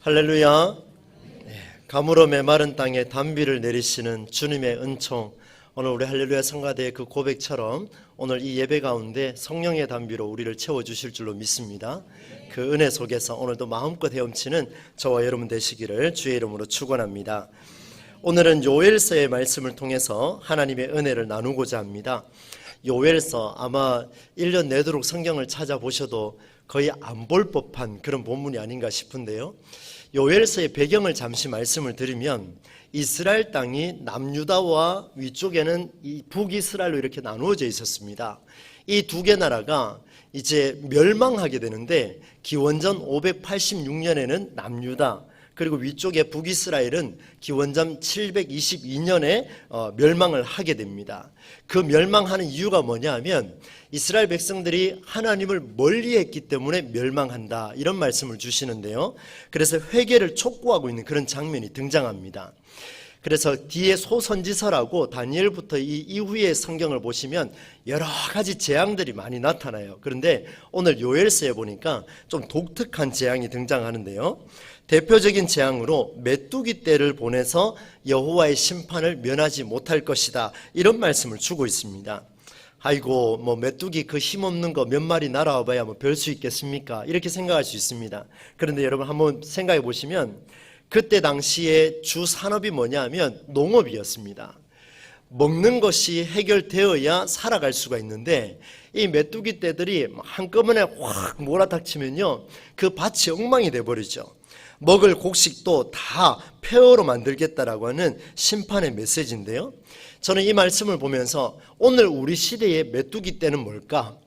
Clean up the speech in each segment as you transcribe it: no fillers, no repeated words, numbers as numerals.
할렐루야. 가물어 메마른 땅에 단비를 내리시는 주님의 은총, 오늘 우리 할렐루야 성가대의 그 고백처럼 오늘 이 예배 가운데 성령의 단비로 우리를 채워주실 줄로 믿습니다. 그 은혜 속에서 오늘도 마음껏 헤엄치는 저와 여러분 되시기를 주의 이름으로 축원합니다. 오늘은 요엘서의 말씀을 통해서 하나님의 은혜를 나누고자 합니다. 요엘서 아마 1년 내도록 성경을 찾아보셔도 거의 안 볼 법한 그런 본문이 아닌가 싶은데요. 요엘서의 배경을 잠시 말씀을 드리면 이스라엘 땅이 남유다와 위쪽에는 이 북이스라엘로 이렇게 나누어져 있었습니다. 이 두 개 나라가 이제 멸망하게 되는데 기원전 586년에는 남유다, 그리고 위쪽에 북이스라엘은 기원전 722년에 멸망을 하게 됩니다. 그 멸망하는 이유가 뭐냐 하면 이스라엘 백성들이 하나님을 멀리했기 때문에 멸망한다, 이런 말씀을 주시는데요. 그래서 회개를 촉구하고 있는 그런 장면이 등장합니다. 그래서 뒤에 소선지서라고 다니엘부터 이 이후의 성경을 보시면 여러 가지 재앙들이 많이 나타나요. 그런데 오늘 요엘서에 보니까 좀 독특한 재앙이 등장하는데요. 대표적인 재앙으로 메뚜기 떼를 보내서 여호와의 심판을 면하지 못할 것이다, 이런 말씀을 주고 있습니다. 아이고, 뭐 메뚜기 그 힘없는 거 몇 마리 날아와 봐야 뭐 별 수 있겠습니까? 이렇게 생각할 수 있습니다. 그런데 여러분 한번 생각해 보시면 그때 당시에 주 산업이 뭐냐 하면 농업이었습니다. 먹는 것이 해결되어야 살아갈 수가 있는데 이 메뚜기 떼들이 한꺼번에 확 몰아닥치면요, 그 밭이 엉망이 돼버리죠. 먹을 곡식도 다 폐허로 만들겠다라고 하는 심판의 메시지인데요. 저는 이 말씀을 보면서 오늘 우리 시대의 메뚜기 떼는 뭘까?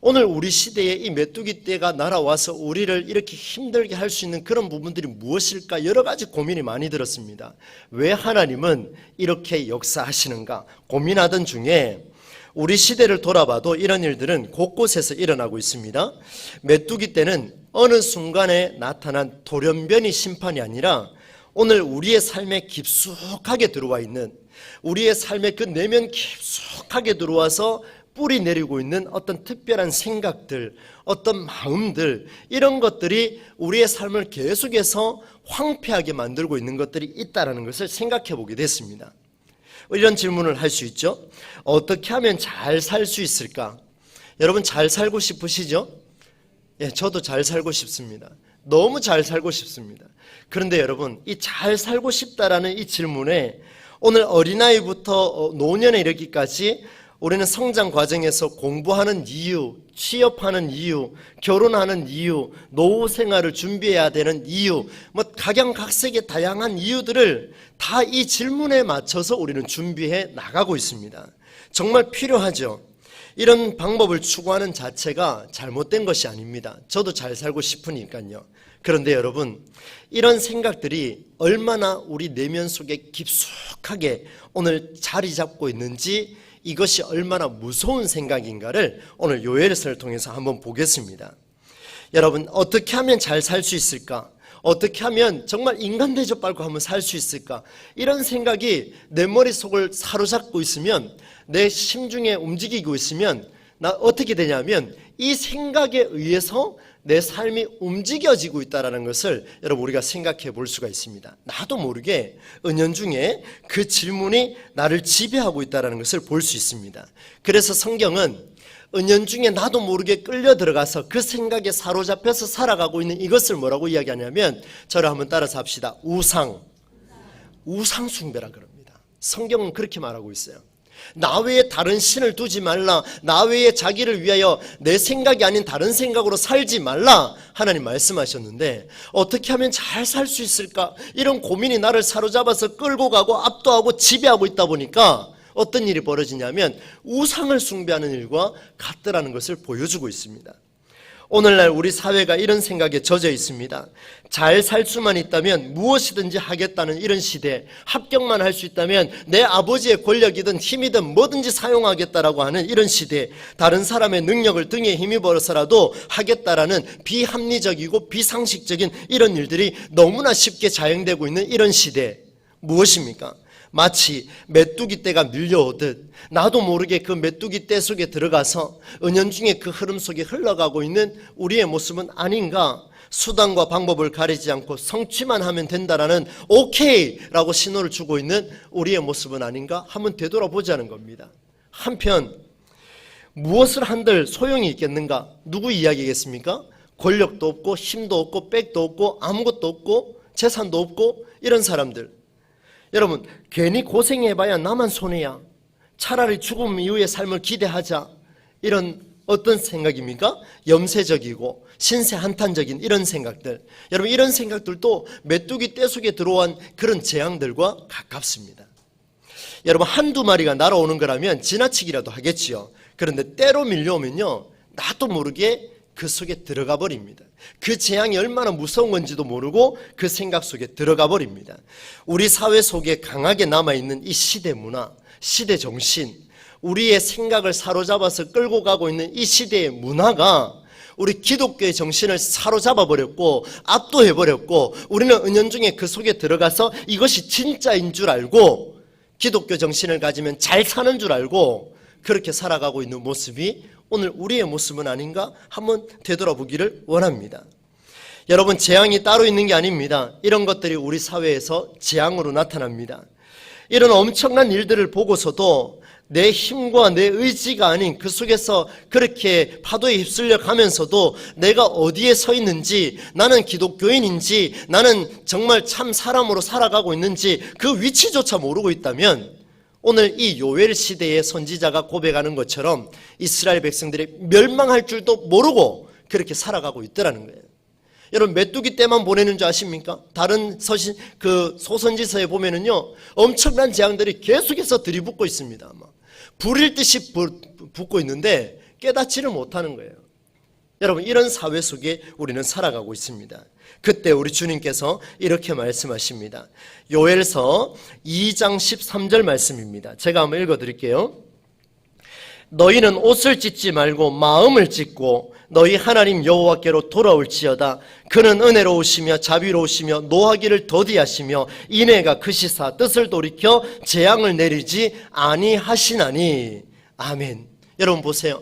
오늘 우리 시대에 이 메뚜기 떼가 날아와서 우리를 이렇게 힘들게 할 수 있는 그런 부분들이 무엇일까? 여러 가지 고민이 많이 들었습니다. 왜 하나님은 이렇게 역사하시는가? 고민하던 중에 우리 시대를 돌아봐도 이런 일들은 곳곳에서 일어나고 있습니다. 메뚜기 떼는 어느 순간에 나타난 돌연변이 심판이 아니라 오늘 우리의 삶에 깊숙하게 들어와 있는, 우리의 삶의 그 내면 깊숙하게 들어와서 뿌리 내리고 있는 어떤 특별한 생각들, 어떤 마음들, 이런 것들이 우리의 삶을 계속해서 황폐하게 만들고 있는 것들이 있다는 것을 생각해 보게 됐습니다. 이런 질문을 할 수 있죠. 어떻게 하면 잘 살 수 있을까? 여러분 잘 살고 싶으시죠? 예, 저도 잘 살고 싶습니다. 너무 잘 살고 싶습니다. 그런데 여러분, 이 잘 살고 싶다라는 이 질문에 오늘 어린아이부터 노년에 이르기까지 우리는 성장 과정에서 공부하는 이유, 취업하는 이유, 결혼하는 이유, 노후 생활을 준비해야 되는 이유, 뭐 각양각색의 다양한 이유들을 다 이 질문에 맞춰서 우리는 준비해 나가고 있습니다. 정말 필요하죠. 이런 방법을 추구하는 자체가 잘못된 것이 아닙니다. 저도 잘 살고 싶으니까요. 그런데 여러분, 이런 생각들이 얼마나 우리 내면 속에 깊숙하게 오늘 자리 잡고 있는지, 이것이 얼마나 무서운 생각인가를 오늘 요엘서를 통해서 한번 보겠습니다. 여러분, 어떻게 하면 잘 살 수 있을까? 어떻게 하면 정말 인간 대접 밟고 한번 살 수 있을까? 이런 생각이 내 머릿속을 사로잡고 있으면, 내 심중에 움직이고 있으면 나 어떻게 되냐면 이 생각에 의해서 내 삶이 움직여지고 있다는 것을 여러분 우리가 생각해 볼 수가 있습니다. 나도 모르게 은연중에 그 질문이 나를 지배하고 있다는 것을 볼 수 있습니다. 그래서 성경은 은연중에 나도 모르게 끌려 들어가서 그 생각에 사로잡혀서 살아가고 있는 이것을 뭐라고 이야기하냐면, 저를 한번 따라서 합시다. 우상 숭배라 그럽니다. 성경은 그렇게 말하고 있어요. 나 외에 다른 신을 두지 말라, 나 외에 자기를 위하여 내 생각이 아닌 다른 생각으로 살지 말라, 하나님 말씀하셨는데 어떻게 하면 잘 살 수 있을까? 이런 고민이 나를 사로잡아서 끌고 가고 압도하고 지배하고 있다 보니까 어떤 일이 벌어지냐면 우상을 숭배하는 일과 같더라는 것을 보여주고 있습니다. 오늘날 우리 사회가 이런 생각에 젖어 있습니다. 잘 살 수만 있다면 무엇이든지 하겠다는 이런 시대, 합격만 할 수 있다면 내 아버지의 권력이든 힘이든 뭐든지 사용하겠다라고 하는 이런 시대, 다른 사람의 능력을 등에 힘입어서라도 하겠다라는 비합리적이고 비상식적인 이런 일들이 너무나 쉽게 자행되고 있는 이런 시대, 무엇입니까? 마치 메뚜기 떼가 밀려오듯 나도 모르게 그 메뚜기 떼 속에 들어가서 은연중에 그 흐름 속에 흘러가고 있는 우리의 모습은 아닌가? 수단과 방법을 가리지 않고 성취만 하면 된다라는 오케이라고 신호를 주고 있는 우리의 모습은 아닌가 한번 되돌아보자는 겁니다. 한편 무엇을 한들 소용이 있겠는가? 누구 이야기겠습니까? 권력도 없고 힘도 없고 백도 없고 아무것도 없고 재산도 없고 이런 사람들. 여러분, 괜히 고생해봐야 나만 손해야. 차라리 죽음 이후의 삶을 기대하자. 이런 어떤 생각입니까? 염세적이고 신세한탄적인 이런 생각들. 여러분, 이런 생각들도 메뚜기 떼 속에 들어온 그런 재앙들과 가깝습니다. 여러분, 한두 마리가 날아오는 거라면 지나치기라도 하겠지요. 그런데 때로 밀려오면요, 나도 모르게 그 속에 들어가 버립니다. 그 재앙이 얼마나 무서운 건지도 모르고 그 생각 속에 들어가 버립니다. 우리 사회 속에 강하게 남아있는 이 시대 문화, 시대 정신, 우리의 생각을 사로잡아서 끌고 가고 있는 이 시대의 문화가 우리 기독교의 정신을 사로잡아 버렸고 압도해 버렸고, 우리는 은연중에 그 속에 들어가서 이것이 진짜인 줄 알고 기독교 정신을 가지면 잘 사는 줄 알고 그렇게 살아가고 있는 모습이 오늘 우리의 모습은 아닌가 한번 되돌아보기를 원합니다. 여러분, 재앙이 따로 있는 게 아닙니다. 이런 것들이 우리 사회에서 재앙으로 나타납니다. 이런 엄청난 일들을 보고서도 내 힘과 내 의지가 아닌 그 속에서 그렇게 파도에 휩쓸려 가면서도 내가 어디에 서 있는지, 나는 기독교인인지, 나는 정말 참 사람으로 살아가고 있는지 그 위치조차 모르고 있다면 오늘 이 요엘 시대의 선지자가 고백하는 것처럼 이스라엘 백성들이 멸망할 줄도 모르고 그렇게 살아가고 있더라는 거예요. 여러분, 메뚜기 떼만 보내는 줄 아십니까? 다른 소선지서에 보면은요, 엄청난 재앙들이 계속해서 들이붓고 있습니다. 불일 듯이 붙고 있는데 깨닫지를 못하는 거예요. 여러분, 이런 사회 속에 우리는 살아가고 있습니다. 그때 우리 주님께서 이렇게 말씀하십니다. 요엘서 2장 13절 말씀입니다. 제가 한번 읽어드릴게요. 너희는 옷을 찢지 말고 마음을 찢고 너희 하나님 여호와께로 돌아올지어다. 그는 은혜로우시며 자비로우시며 노하기를 더디하시며 인애가 크시사 뜻을 돌이켜 재앙을 내리지 아니하시나니. 아멘. 여러분 보세요.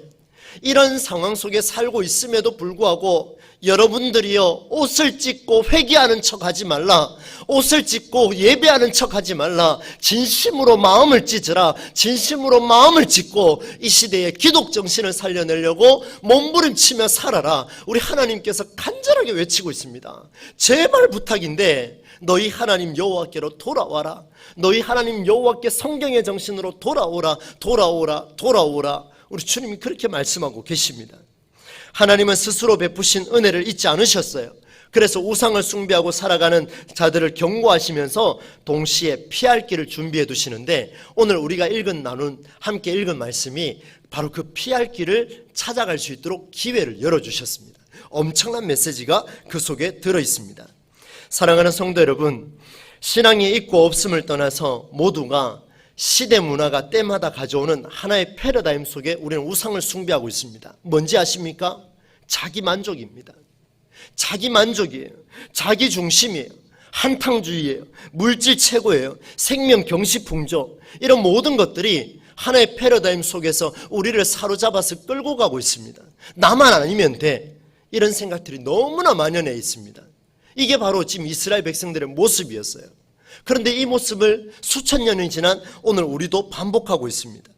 이런 상황 속에 살고 있음에도 불구하고 여러분들이요, 옷을 찢고 회개하는 척하지 말라, 옷을 찢고 예배하는 척하지 말라, 진심으로 마음을 찢으라, 진심으로 마음을 찢고 이 시대의 기독 정신을 살려내려고 몸부림치며 살아라. 우리 하나님께서 간절하게 외치고 있습니다. 제발 부탁인데 너희 하나님 여호와께로 돌아와라. 너희 하나님 여호와께 성경의 정신으로 돌아오라, 돌아오라, 돌아오라. 우리 주님이 그렇게 말씀하고 계십니다. 하나님은 스스로 베푸신 은혜를 잊지 않으셨어요. 그래서 우상을 숭배하고 살아가는 자들을 경고하시면서 동시에 피할 길을 준비해 두시는데, 오늘 우리가 함께 읽은 말씀이 바로 그 피할 길을 찾아갈 수 있도록 기회를 열어주셨습니다. 엄청난 메시지가 그 속에 들어있습니다. 사랑하는 성도 여러분, 신앙이 있고 없음을 떠나서 모두가 시대 문화가 때마다 가져오는 하나의 패러다임 속에 우리는 우상을 숭배하고 있습니다. 뭔지 아십니까? 자기 만족입니다. 자기 만족이에요. 자기 중심이에요. 한탕주의예요. 물질 최고예요. 생명 경시풍조. 이런 모든 것들이 하나의 패러다임 속에서 우리를 사로잡아서 끌고 가고 있습니다. 나만 아니면 돼. 이런 생각들이 너무나 만연해 있습니다. 이게 바로 지금 이스라엘 백성들의 모습이었어요. 그런데 이 모습을 수천 년이 지난 오늘 우리도 반복하고 있습니다.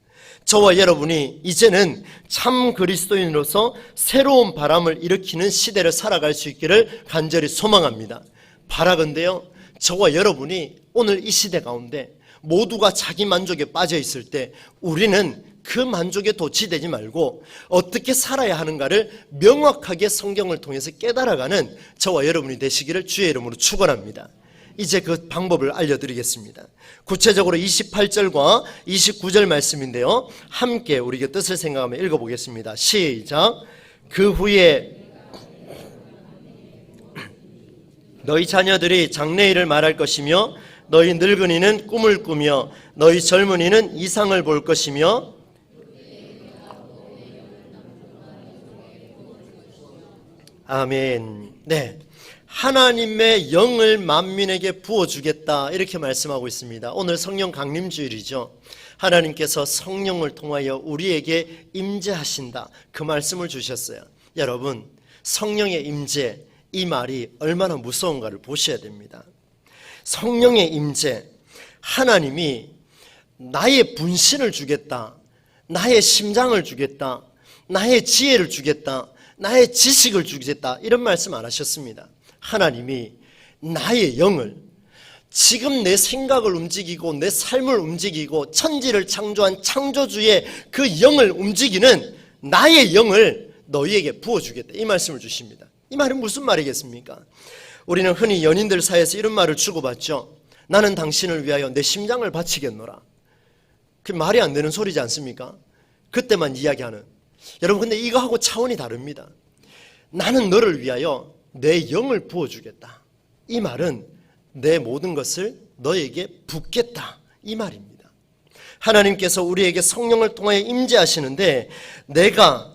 저와 여러분이 이제는 참 그리스도인으로서 새로운 바람을 일으키는 시대를 살아갈 수 있기를 간절히 소망합니다. 바라건대요, 저와 여러분이 오늘 이 시대 가운데 모두가 자기 만족에 빠져 있을 때 우리는 그 만족에 도취되지 말고 어떻게 살아야 하는가를 명확하게 성경을 통해서 깨달아가는 저와 여러분이 되시기를 주의 이름으로 축원합니다. 이제 그 방법을 알려드리겠습니다. 구체적으로 28절과 29절 말씀인데요, 함께 우리가 뜻을 생각하며 읽어보겠습니다. 시작. 그 후에 너희 자녀들이 장래일을 말할 것이며 너희 늙은이는 꿈을 꾸며 너희 젊은이는 이상을 볼 것이며 아멘. 네, 하나님의 영을 만민에게 부어주겠다 이렇게 말씀하고 있습니다. 오늘 성령 강림주일이죠. 하나님께서 성령을 통하여 우리에게 임재하신다 그 말씀을 주셨어요. 여러분, 성령의 임재, 이 말이 얼마나 무서운가를 보셔야 됩니다. 성령의 임재, 하나님이 나의 분신을 주겠다, 나의 심장을 주겠다, 나의 지혜를 주겠다, 나의 지식을 주겠다, 이런 말씀 안 하셨습니다. 하나님이 나의 영을, 지금 내 생각을 움직이고 내 삶을 움직이고 천지를 창조한 창조주의 그 영을 움직이는 나의 영을 너희에게 부어주겠다, 이 말씀을 주십니다. 이 말은 무슨 말이겠습니까? 우리는 흔히 연인들 사이에서 이런 말을 주고받죠. 나는 당신을 위하여 내 심장을 바치겠노라. 그 말이 안 되는 소리지 않습니까? 그때만 이야기하는. 여러분, 근데 이거하고 차원이 다릅니다. 나는 너를 위하여 내 영을 부어주겠다. 이 말은 내 모든 것을 너에게 붓겠다, 이 말입니다. 하나님께서 우리에게 성령을 통하여 임재하시는데 내가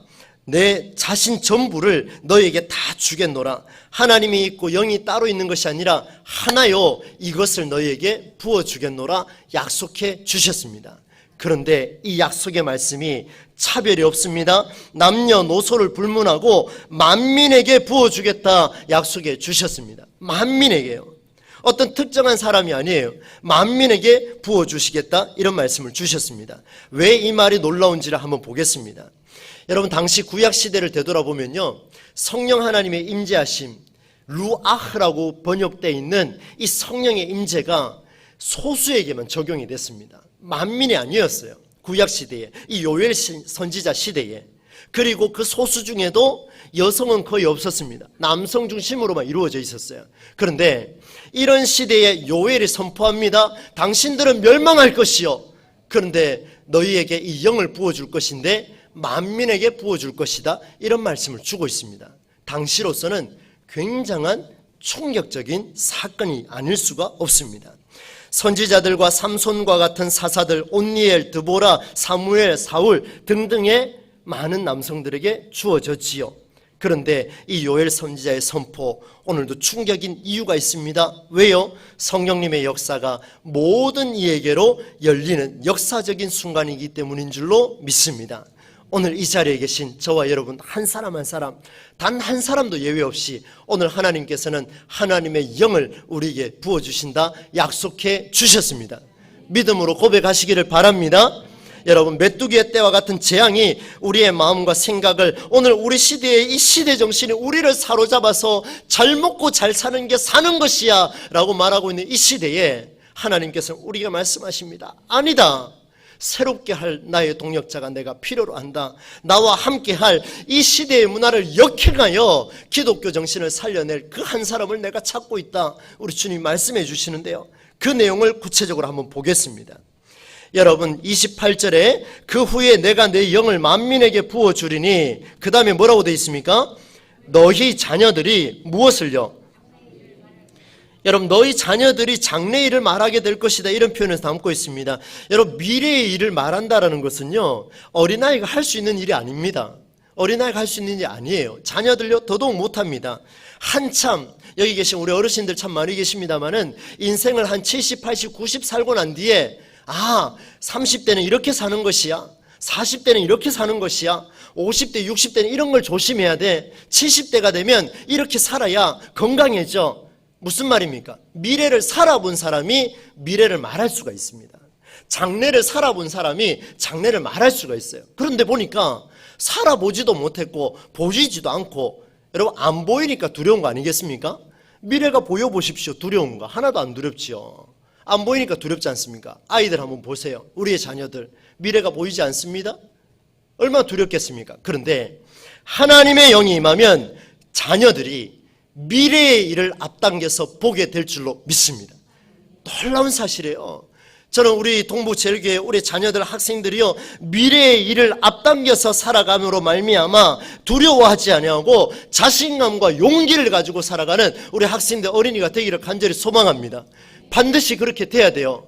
내 자신 전부를 너에게 다 주겠노라. 하나님이 있고 영이 따로 있는 것이 아니라 하나요, 이것을 너에게 부어주겠노라 약속해 주셨습니다. 그런데 이 약속의 말씀이 차별이 없습니다. 남녀노소를 불문하고 만민에게 부어주겠다 약속해 주셨습니다. 만민에게요. 어떤 특정한 사람이 아니에요. 만민에게 부어주시겠다, 이런 말씀을 주셨습니다. 왜 이 말이 놀라운지를 한번 보겠습니다. 여러분, 당시 구약시대를 되돌아보면요, 성령 하나님의 임재하심, 루아흐라고 번역되어 있는 이 성령의 임재가 소수에게만 적용이 됐습니다. 만민이 아니었어요. 구약시대에, 이 요엘 선지자 시대에. 그리고 그 소수 중에도 여성은 거의 없었습니다. 남성 중심으로만 이루어져 있었어요. 그런데 이런 시대에 요엘이 선포합니다. 당신들은 멸망할 것이요, 그런데 너희에게 이 영을 부어줄 것인데 만민에게 부어줄 것이다, 이런 말씀을 주고 있습니다. 당시로서는 굉장한 충격적인 사건이 아닐 수가 없습니다. 선지자들과 삼손과 같은 사사들, 온니엘, 드보라, 사무엘, 사울 등등의 많은 남성들에게 주어졌지요. 그런데 이 요엘 선지자의 선포, 오늘도 충격인 이유가 있습니다. 왜요? 성령님의 역사가 모든 이에게로 열리는 역사적인 순간이기 때문인 줄로 믿습니다. 오늘 이 자리에 계신 저와 여러분 한 사람 한 사람, 단 한 사람도 예외 없이 오늘 하나님께서는 하나님의 영을 우리에게 부어주신다 약속해 주셨습니다. 믿음으로 고백하시기를 바랍니다. 여러분, 메뚜기의 때와 같은 재앙이 우리의 마음과 생각을, 오늘 우리 시대의 이 시대 정신이 우리를 사로잡아서 잘 먹고 잘 사는 게 사는 것이야 라고 말하고 있는 이 시대에 하나님께서는 우리가 말씀하십니다. 아니다, 새롭게 할 나의 동역자가 내가 필요로 한다. 나와 함께 할 이 시대의 문화를 역행하여 기독교 정신을 살려낼 그 한 사람을 내가 찾고 있다, 우리 주님 말씀해 주시는데요, 그 내용을 구체적으로 한번 보겠습니다. 여러분, 28절에 그 후에 내가 내 영을 만민에게 부어주리니, 그 다음에 뭐라고 되어 있습니까? 너희 자녀들이 무엇을요? 여러분, 너희 자녀들이 장래일을 말하게 될 것이다, 이런 표현을 담고 있습니다. 여러분, 미래의 일을 말한다는 것은요, 어린아이가 할 수 있는 일이 아닙니다. 어린아이가 할 수 있는 일이 아니에요. 자녀들요 더더욱 못합니다. 한참 여기 계신 우리 어르신들 참 많이 계십니다마는 인생을 한 70, 80, 90 살고 난 뒤에 30대는 이렇게 사는 것이야, 40대는 이렇게 사는 것이야, 50대, 60대는 이런 걸 조심해야 돼, 70대가 되면 이렇게 살아야 건강해져. 무슨 말입니까? 미래를 살아본 사람이 미래를 말할 수가 있습니다. 장래를 살아본 사람이 장래를 말할 수가 있어요. 그런데 보니까 살아보지도 못했고 보이지도 않고, 여러분, 안 보이니까 두려운 거 아니겠습니까? 미래가 보여보십시오. 두려운 거 하나도 안 두렵지요. 안 보이니까 두렵지 않습니까? 아이들 한번 보세요. 우리의 자녀들 미래가 보이지 않습니다. 얼마나 두렵겠습니까? 그런데 하나님의 영이 임하면 자녀들이 미래의 일을 앞당겨서 보게 될 줄로 믿습니다. 놀라운 사실이에요. 저는 우리 동부제일교회 우리 자녀들, 학생들이요, 미래의 일을 앞당겨서 살아감으로 말미암아 두려워하지 아니하고 자신감과 용기를 가지고 살아가는 우리 학생들, 어린이가 되기를 간절히 소망합니다. 반드시 그렇게 돼야 돼요.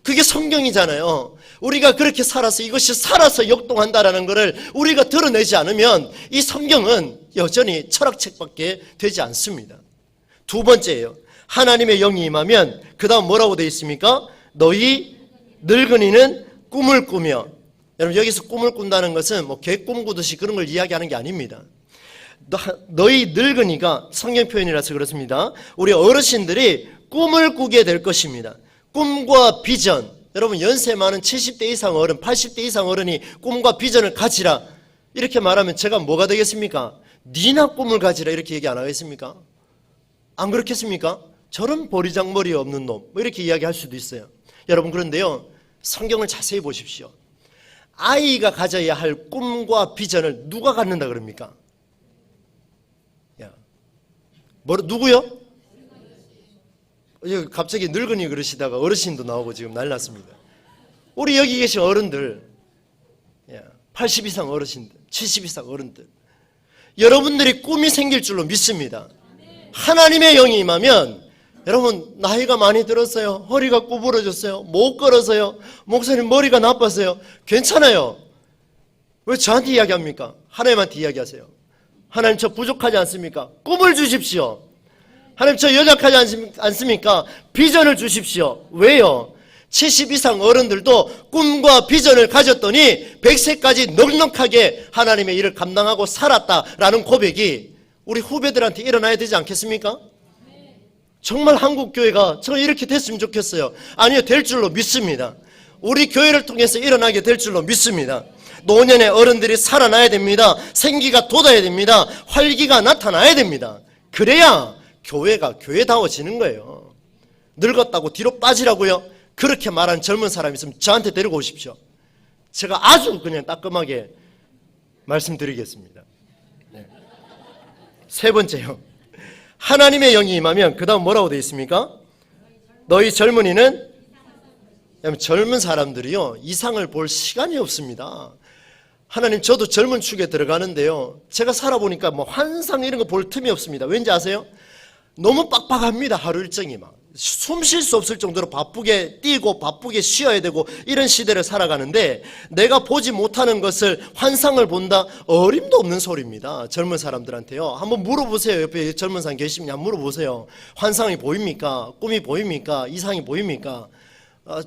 그게 성경이잖아요. 우리가 그렇게 살아서, 이것이 살아서 역동한다라는 것을 우리가 드러내지 않으면 이 성경은 여전히 철학책밖에 되지 않습니다. 두 번째예요. 하나님의 영이 임하면 그 다음 뭐라고 되어 있습니까? 너희 늙은이는 꿈을 꾸며. 여러분, 여기서 꿈을 꾼다는 것은 개 꿈꾸듯이 그런 걸 이야기하는 게 아닙니다. 너희 늙은이가, 성경 표현이라서 그렇습니다. 우리 어르신들이 꿈을 꾸게 될 것입니다. 꿈과 비전. 여러분, 연세 많은 70대 이상 어른, 80대 이상 어른이 꿈과 비전을 가지라 이렇게 말하면 제가 뭐가 되겠습니까? 니나 꿈을 가지라 이렇게 얘기 안 하겠습니까? 안 그렇겠습니까? 저런 보리장머리 없는 놈, 뭐 이렇게 이야기할 수도 있어요. 여러분, 그런데요, 성경을 자세히 보십시오. 아이가 가져야 할 꿈과 비전을 누가 갖는다 그럽니까? 누구요? 갑자기 늙은이 그러시다가 어르신도 나오고 지금 난리 났습니다. 우리 여기 계신 어른들, 80 이상 어르신들, 70 이상 어른들, 여러분들이 꿈이 생길 줄로 믿습니다. 하나님의 영이 임하면, 여러분, 나이가 많이 들었어요. 허리가 구부러졌어요. 못 걸어서요. 목사님 머리가 나빠서요. 괜찮아요. 왜 저한테 이야기합니까? 하나님한테 이야기하세요. 하나님, 저 부족하지 않습니까? 꿈을 주십시오. 하나님, 저 연약하지 않습니까? 비전을 주십시오. 왜요? 70 이상 어른들도 꿈과 비전을 가졌더니 100세까지 넉넉하게 하나님의 일을 감당하고 살았다라는 고백이 우리 후배들한테 일어나야 되지 않겠습니까? 정말 한국교회가 저 이렇게 됐으면 좋겠어요. 아니요, 될 줄로 믿습니다. 우리 교회를 통해서 일어나게 될 줄로 믿습니다. 노년의 어른들이 살아나야 됩니다. 생기가 돋아야 됩니다. 활기가 나타나야 됩니다. 그래야 교회가 교회다워지는 거예요. 늙었다고 뒤로 빠지라고요? 그렇게 말하는 젊은 사람이 있으면 저한테 데리고 오십시오. 제가 아주 그냥 따끔하게 말씀드리겠습니다. 세 번째요. 하나님의 영이 임하면 그 다음 뭐라고 되어 있습니까? 너희 젊은이는, 젊은 사람들이요, 이상을 볼 시간이 없습니다. 하나님, 저도 젊은 축에 들어가는데요, 제가 살아보니까 뭐 환상 이런 거 볼 틈이 없습니다. 왠지 아세요? 너무 빡빡합니다. 하루 일정이 막 숨 쉴 수 없을 정도로 바쁘게 뛰고 바쁘게 쉬어야 되고 이런 시대를 살아가는데, 내가 보지 못하는 것을 환상을 본다? 어림도 없는 소리입니다. 젊은 사람들한테요. 한번 물어보세요. 옆에 젊은 사람 계시면 한번 물어보세요. 환상이 보입니까? 꿈이 보입니까? 이상이 보입니까?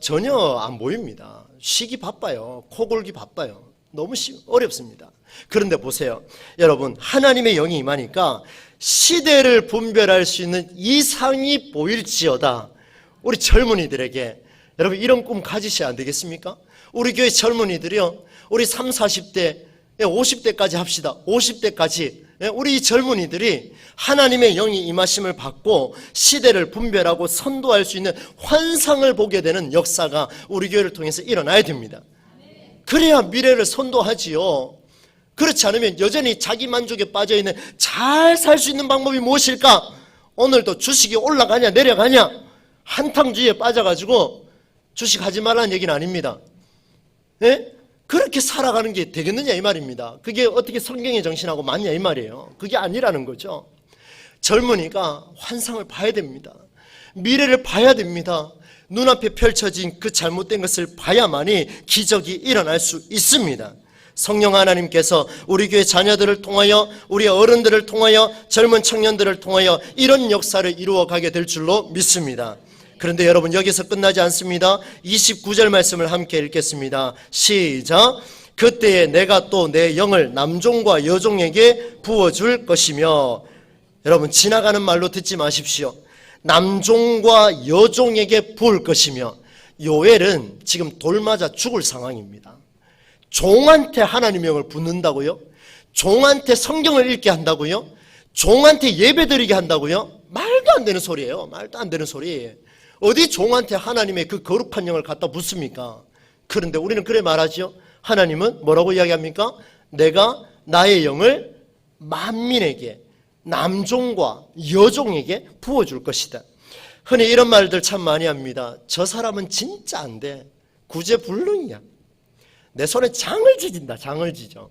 전혀 안 보입니다. 쉬기 바빠요. 코 골기 바빠요. 너무 어렵습니다. 그런데 보세요. 여러분, 하나님의 영이 임하니까 시대를 분별할 수 있는 이상이 보일지어다. 우리 젊은이들에게 여러분, 이런 꿈 가지셔야 안 되겠습니까? 우리 교회 젊은이들이요, 우리 30, 40대, 50대까지 합시다. 50대까지 우리 젊은이들이 하나님의 영이 임하심을 받고 시대를 분별하고 선도할 수 있는 환상을 보게 되는 역사가 우리 교회를 통해서 일어나야 됩니다. 그래야 미래를 선도하지요. 그렇지 않으면 여전히 자기 만족에 빠져있는, 잘 살 수 있는 방법이 무엇일까? 오늘도 주식이 올라가냐 내려가냐 한탕주의에 빠져가지고 주식하지 말라는 얘기는 아닙니다. 그렇게 살아가는 게 되겠느냐 이 말입니다. 그게 어떻게 성경의 정신하고 맞냐 이 말이에요. 그게 아니라는 거죠. 젊은이가 환상을 봐야 됩니다. 미래를 봐야 됩니다. 눈앞에 펼쳐진 그 잘못된 것을 봐야만이 기적이 일어날 수 있습니다. 성령 하나님께서 우리 교회 자녀들을 통하여, 우리 어른들을 통하여, 젊은 청년들을 통하여 이런 역사를 이루어가게 될 줄로 믿습니다. 그런데 여러분, 여기서 끝나지 않습니다. 29절 말씀을 함께 읽겠습니다. 시작. 그때에 내가 또 내 영을 남종과 여종에게 부어줄 것이며. 여러분, 지나가는 말로 듣지 마십시오. 남종과 여종에게 부을 것이며. 요엘은 지금 돌 맞아 죽을 상황입니다. 종한테 하나님의 영을 붓는다고요? 종한테 성경을 읽게 한다고요? 종한테 예배드리게 한다고요? 말도 안 되는 소리예요. 말도 안 되는 소리. 어디 종한테 하나님의 그 거룩한 영을 갖다 붓습니까? 그런데 우리는 그래 말하죠. 하나님은 뭐라고 이야기합니까? 내가 나의 영을 만민에게, 남종과 여종에게 부어줄 것이다. 흔히 이런 말들 참 많이 합니다. 저 사람은 진짜 안 돼. 구제불능이야. 내 손에 장을 지진다. 장을 지죠.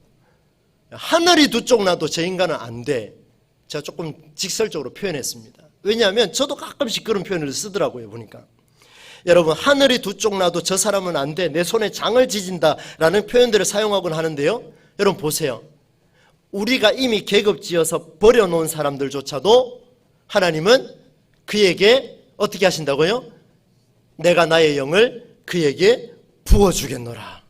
하늘이 두 쪽 나도 저 인간은 안 돼. 제가 조금 직설적으로 표현했습니다. 왜냐하면 저도 가끔씩 그런 표현을 쓰더라고요. 보니까 여러분, 하늘이 두 쪽 나도 저 사람은 안 돼. 내 손에 장을 지진다 라는 표현들을 사용하곤 하는데요, 여러분 보세요. 우리가 이미 계급지어서 버려놓은 사람들조차도 하나님은 그에게 어떻게 하신다고요? 내가 나의 영을 그에게 부어주겠노라.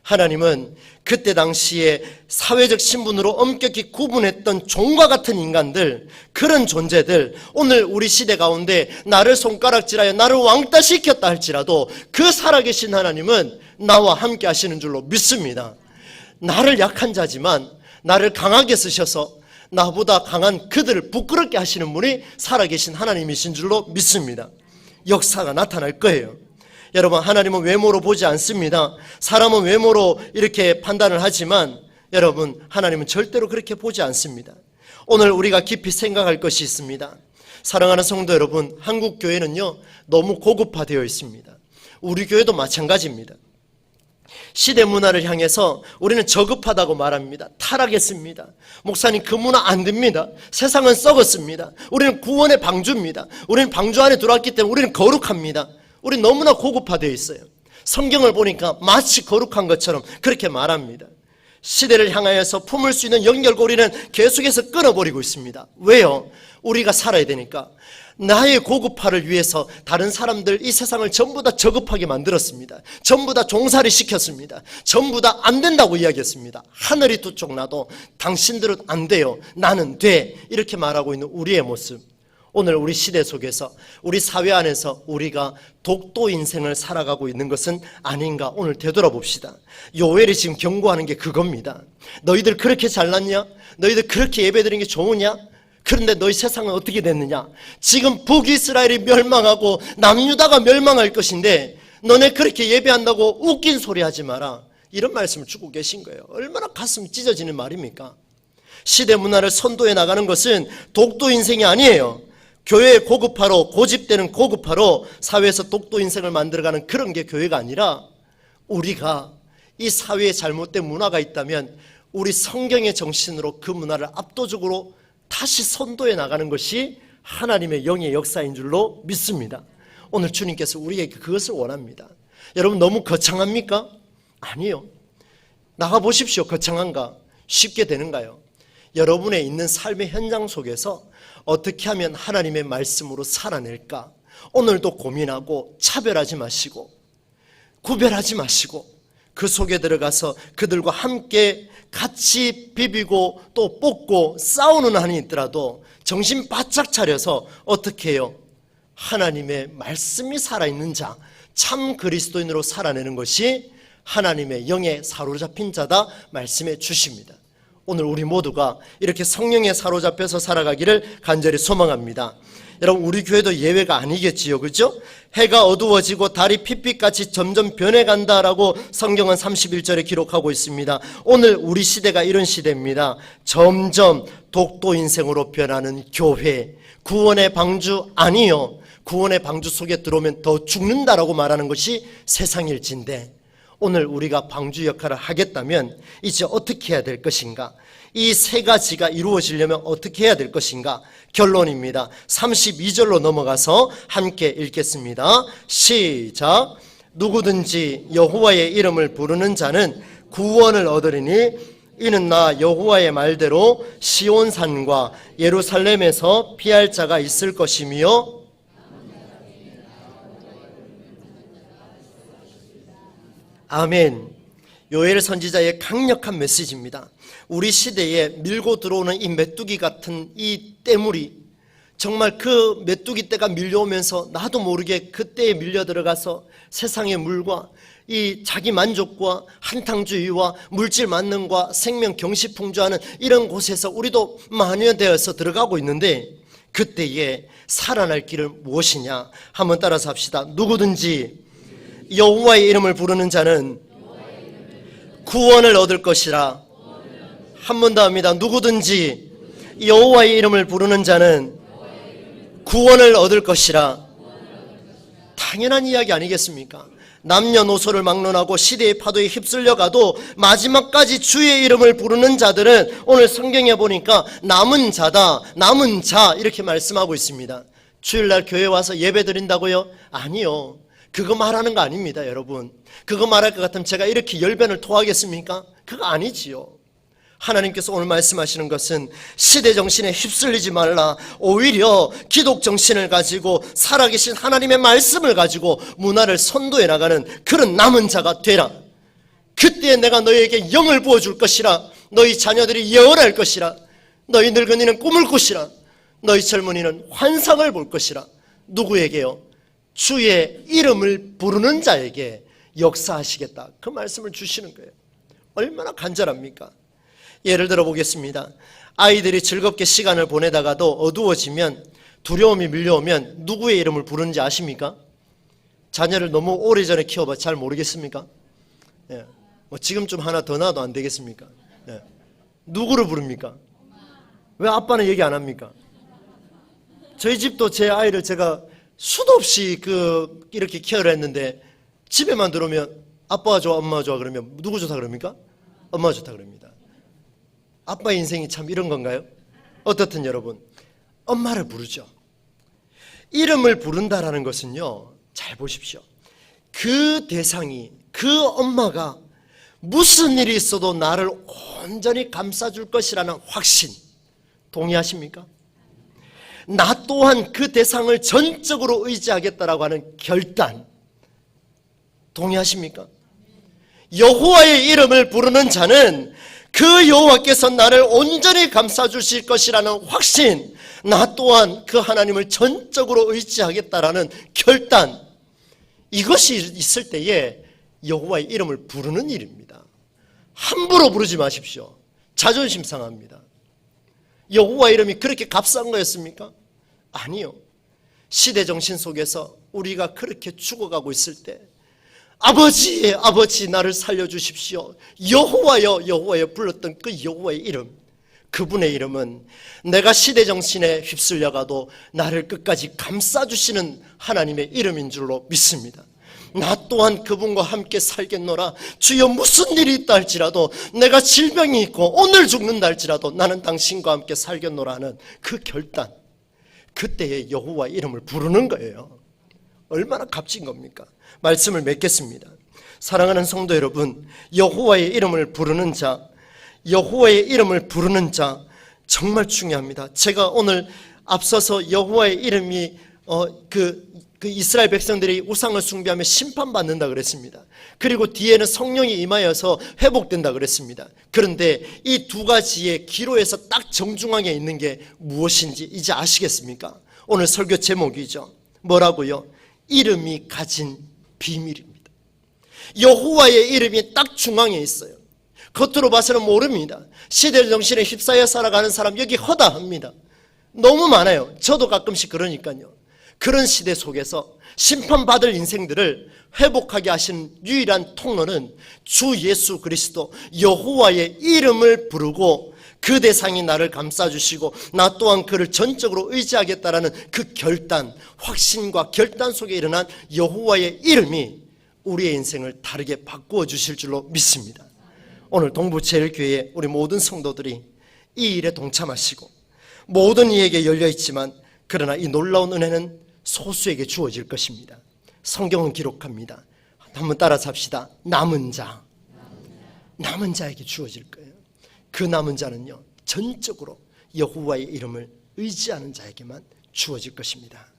하나님은 그때 당시에 사회적 신분으로 엄격히 구분했던 종과 같은 인간들, 그런 존재들, 오늘 우리 시대 가운데 나를 손가락질하여 나를 왕따시켰다 할지라도 그 살아계신 하나님은 나와 함께 하시는 줄로 믿습니다. 나를 약한 자지만 나를 강하게 쓰셔서 나보다 강한 그들을 부끄럽게 하시는 분이 살아계신 하나님이신 줄로 믿습니다. 역사가 나타날 거예요. 여러분, 하나님은 외모로 보지 않습니다. 사람은 외모로 이렇게 판단을 하지만 여러분, 하나님은 절대로 그렇게 보지 않습니다. 오늘 우리가 깊이 생각할 것이 있습니다. 사랑하는 성도 여러분, 한국 교회는요 너무 고급화되어 있습니다. 우리 교회도 마찬가지입니다. 시대 문화를 향해서 우리는 저급하다고 말합니다. 타락했습니다. 목사님, 그 문화 안 됩니다. 세상은 썩었습니다. 우리는 구원의 방주입니다. 우리는 방주 안에 들어왔기 때문에 우리는 거룩합니다. 우리 너무나 고급화되어 있어요. 성경을 보니까 마치 거룩한 것처럼 그렇게 말합니다. 시대를 향하여서 품을 수 있는 연결고리는 계속해서 끊어버리고 있습니다. 왜요? 우리가 살아야 되니까. 나의 고급화를 위해서 다른 사람들, 이 세상을 전부 다 저급하게 만들었습니다. 전부 다 종살이 시켰습니다. 전부 다 안 된다고 이야기했습니다. 하늘이 두 쪽 나도 당신들은 안 돼요, 나는 돼, 이렇게 말하고 있는 우리의 모습. 오늘 우리 시대 속에서, 우리 사회 안에서 우리가 독도 인생을 살아가고 있는 것은 아닌가 오늘 되돌아봅시다. 요엘이 지금 경고하는 게 그겁니다. 너희들 그렇게 잘났냐? 너희들 그렇게 예배드리는 게 좋으냐? 그런데 너희 세상은 어떻게 됐느냐? 지금 북이스라엘이 멸망하고 남유다가 멸망할 것인데 너네 그렇게 예배한다고 웃긴 소리 하지 마라, 이런 말씀을 주고 계신 거예요. 얼마나 가슴이 찢어지는 말입니까? 시대 문화를 선도해 나가는 것은 독도 인생이 아니에요. 교회의 고급화로, 고집되는 고급화로 사회에서 독도 인생을 만들어가는 그런 게 교회가 아니라, 우리가 이 사회에 잘못된 문화가 있다면 우리 성경의 정신으로 그 문화를 압도적으로 다시 선도해 나가는 것이 하나님의 영의 역사인 줄로 믿습니다. 오늘 주님께서 우리에게 그것을 원합니다. 여러분, 너무 거창합니까? 아니요. 나가보십시오. 거창한가? 쉽게 되는가요? 여러분의 있는 삶의 현장 속에서 어떻게 하면 하나님의 말씀으로 살아낼까? 오늘도 고민하고 차별하지 마시고 구별하지 마시고 그 속에 들어가서 그들과 함께 같이 비비고 또 뽑고 싸우는 한이 있더라도 정신 바짝 차려서 어떻게 해요? 하나님의 말씀이 살아있는 자, 참 그리스도인으로 살아내는 것이 하나님의 영에 사로잡힌 자다 말씀해 주십니다. 오늘 우리 모두가 이렇게 성령에 사로잡혀서 살아가기를 간절히 소망합니다. 여러분, 우리 교회도 예외가 아니겠지요, 그죠? 해가 어두워지고 달이 핏빛같이 점점 변해간다라고 성경은 31절에 기록하고 있습니다. 오늘 우리 시대가 이런 시대입니다. 점점 독도 인생으로 변하는 교회, 구원의 방주 아니요, 구원의 방주 속에 들어오면 더 죽는다라고 말하는 것이 세상일진데, 오늘 우리가 방주 역할을 하겠다면 이제 어떻게 해야 될 것인가? 이 세 가지가 이루어지려면 어떻게 해야 될 것인가? 결론입니다. 32절로 넘어가서 함께 읽겠습니다. 시작. 누구든지 여호와의 이름을 부르는 자는 구원을 얻으리니 이는 나 여호와의 말대로 시온산과 예루살렘에서 피할 자가 있을 것이며 아멘. 요엘 선지자의 강력한 메시지입니다. 우리 시대에 밀고 들어오는 이 메뚜기 같은 이 때물이, 정말 그 메뚜기 떼가 밀려오면서 나도 모르게 그때에 밀려 들어가서 세상의 물과 이 자기 만족과 한탕주의와 물질 만능과 생명 경시풍조하는 이런 곳에서 우리도 만연되어서 들어가고 있는데, 그때에 살아날 길은 무엇이냐? 한번 따라서 합시다. 누구든지 여호와의 이름을 부르는 자는 구원을 얻을 것이라. 한 번 더 합니다. 누구든지 여호와의 이름을 부르는 자는 구원을 얻을 것이라. 당연한 이야기 아니겠습니까? 남녀노소를 막론하고 시대의 파도에 휩쓸려 가도 마지막까지 주의 이름을 부르는 자들은 오늘 성경에 보니까 남은 자다, 남은 자, 이렇게 말씀하고 있습니다. 주일날 교회 와서 예배 드린다고요? 아니요. 그거 말하는 거 아닙니다, 여러분. 그거 말할 것 같으면 제가 이렇게 열변을 토하겠습니까? 그거 아니지요. 하나님께서 오늘 말씀하시는 것은 시대 정신에 휩쓸리지 말라. 오히려 기독 정신을 가지고 살아계신 하나님의 말씀을 가지고 문화를 선도해 나가는 그런 남은 자가 되라. 그때 때에 내가 너희에게 영을 부어줄 것이라. 너희 자녀들이 예언할 것이라. 너희 늙은이는 꿈을 꾸시라. 너희 젊은이는 환상을 볼 것이라. 누구에게요? 주의 이름을 부르는 자에게 역사하시겠다. 그 말씀을 주시는 거예요. 얼마나 간절합니까? 예를 들어 보겠습니다. 아이들이 즐겁게 시간을 보내다가도 어두워지면, 두려움이 밀려오면 누구의 이름을 부르는지 아십니까? 자녀를 너무 오래전에 키워봐 잘 모르겠습니까? 예. 뭐 지금 좀 하나 더 낳아도 안 되겠습니까? 예. 누구를 부릅니까? 왜 아빠는 얘기 안 합니까? 저희 집도 제 아이를 제가 수도 없이 이렇게 케어를 했는데, 집에만 들어오면 아빠가 좋아, 엄마가 좋아 그러면 누구 좋다 그럽니까? 엄마가 좋다 그럽니다. 아빠의 인생이 참 이런 건가요? 어떻든 여러분, 엄마를 부르죠. 이름을 부른다라는 것은요, 잘 보십시오. 그 대상이, 그 엄마가 무슨 일이 있어도 나를 온전히 감싸줄 것이라는 확신, 동의하십니까? 나 또한 그 대상을 전적으로 의지하겠다라고 하는 결단, 동의하십니까? 여호와의 이름을 부르는 자는 그 여호와께서 나를 온전히 감싸주실 것이라는 확신, 나 또한 그 하나님을 전적으로 의지하겠다라는 결단, 이것이 있을 때에 여호와의 이름을 부르는 일입니다. 함부로 부르지 마십시오. 자존심 상합니다. 여호와 이름이 그렇게 값싼 거였습니까? 아니요. 시대 정신 속에서 우리가 그렇게 죽어가고 있을 때, 아버지, 아버지 나를 살려주십시오, 여호와여, 여호와여 불렀던 그 여호와의 이름, 그분의 이름은 내가 시대 정신에 휩쓸려가도 나를 끝까지 감싸주시는 하나님의 이름인 줄로 믿습니다. 나 또한 그분과 함께 살겠노라. 주여 무슨 일이 있다 할지라도, 내가 질병이 있고 오늘 죽는다 할지라도 나는 당신과 함께 살겠노라 하는 그 결단, 그때의 여호와 이름을 부르는 거예요. 얼마나 값진 겁니까? 말씀을 맺겠습니다. 사랑하는 성도 여러분, 여호와의 이름을 부르는 자, 여호와의 이름을 부르는 자 정말 중요합니다. 제가 오늘 앞서서 여호와의 이름이 그 이스라엘 백성들이 우상을 숭배하며 심판받는다 그랬습니다. 그리고 뒤에는 성령이 임하여서 회복된다 그랬습니다. 그런데 이 두 가지의 기로에서 딱 정중앙에 있는 게 무엇인지 이제 아시겠습니까? 오늘 설교 제목이죠. 뭐라고요? 이름이 가진 비밀입니다. 여호와의 이름이 딱 중앙에 있어요. 겉으로 봐서는 모릅니다. 시대 정신에 휩싸여 살아가는 사람 여기 허다합니다. 너무 많아요. 저도 가끔씩 그러니까요. 그런 시대 속에서 심판받을 인생들을 회복하게 하신 유일한 통로는 주 예수 그리스도 여호와의 이름을 부르고 그 대상이 나를 감싸주시고 나 또한 그를 전적으로 의지하겠다라는 그 결단, 확신과 결단 속에 일어난 여호와의 이름이 우리의 인생을 다르게 바꾸어 주실 줄로 믿습니다. 오늘 동부제일교회 우리 모든 성도들이 이 일에 동참하시고, 모든 이에게 열려있지만 그러나 이 놀라운 은혜는 소수에게 주어질 것입니다. 성경은 기록합니다. 한번 따라서 합시다. 남은 자에게 주어질 거예요. 그 남은 자는요, 전적으로 여호와의 이름을 의지하는 자에게만 주어질 것입니다.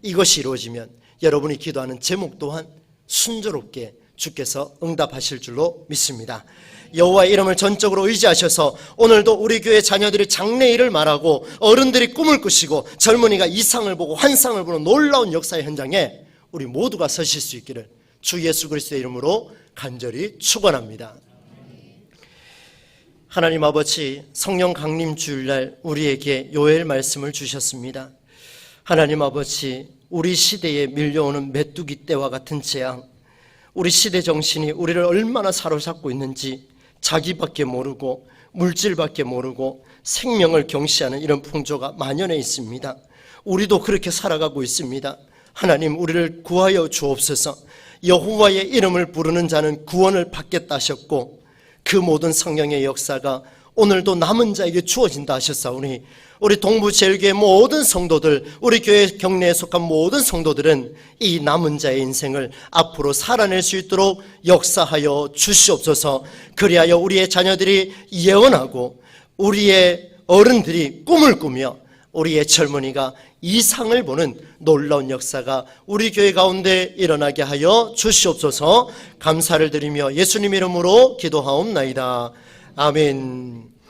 이것이 이루어지면 여러분이 기도하는 제목 또한 순조롭게 주께서 응답하실 줄로 믿습니다. 여호와의 이름을 전적으로 의지하셔서 오늘도 우리 교회 자녀들이 장래일을 말하고 어른들이 꿈을 꾸시고 젊은이가 이상을 보고 환상을 보는 놀라운 역사의 현장에 우리 모두가 서실 수 있기를 주 예수 그리스도의 이름으로 간절히 축원합니다. 하나님 아버지, 성령 강림 주일날 우리에게 요엘 말씀을 주셨습니다. 하나님 아버지, 우리 시대에 밀려오는 메뚜기 떼와 같은 재앙, 우리 시대 정신이 우리를 얼마나 사로잡고 있는지 자기밖에 모르고 물질밖에 모르고 생명을 경시하는 이런 풍조가 만연해 있습니다. 우리도 그렇게 살아가고 있습니다. 하나님, 우리를 구하여 주옵소서. 여호와의 이름을 부르는 자는 구원을 받겠다 하셨고, 그 모든 성령의 역사가 오늘도 남은 자에게 주어진다 하셨사오니 우리 동부제일교회 모든 성도들, 우리 교회 경내에 속한 모든 성도들은 이 남은 자의 인생을 앞으로 살아낼 수 있도록 역사하여 주시옵소서. 그리하여 우리의 자녀들이 예언하고 우리의 어른들이 꿈을 꾸며 우리의 젊은이가 이상을 보는 놀라운 역사가 우리 교회 가운데 일어나게 하여 주시옵소서. 감사를 드리며 예수님 이름으로 기도하옵나이다. 아멘.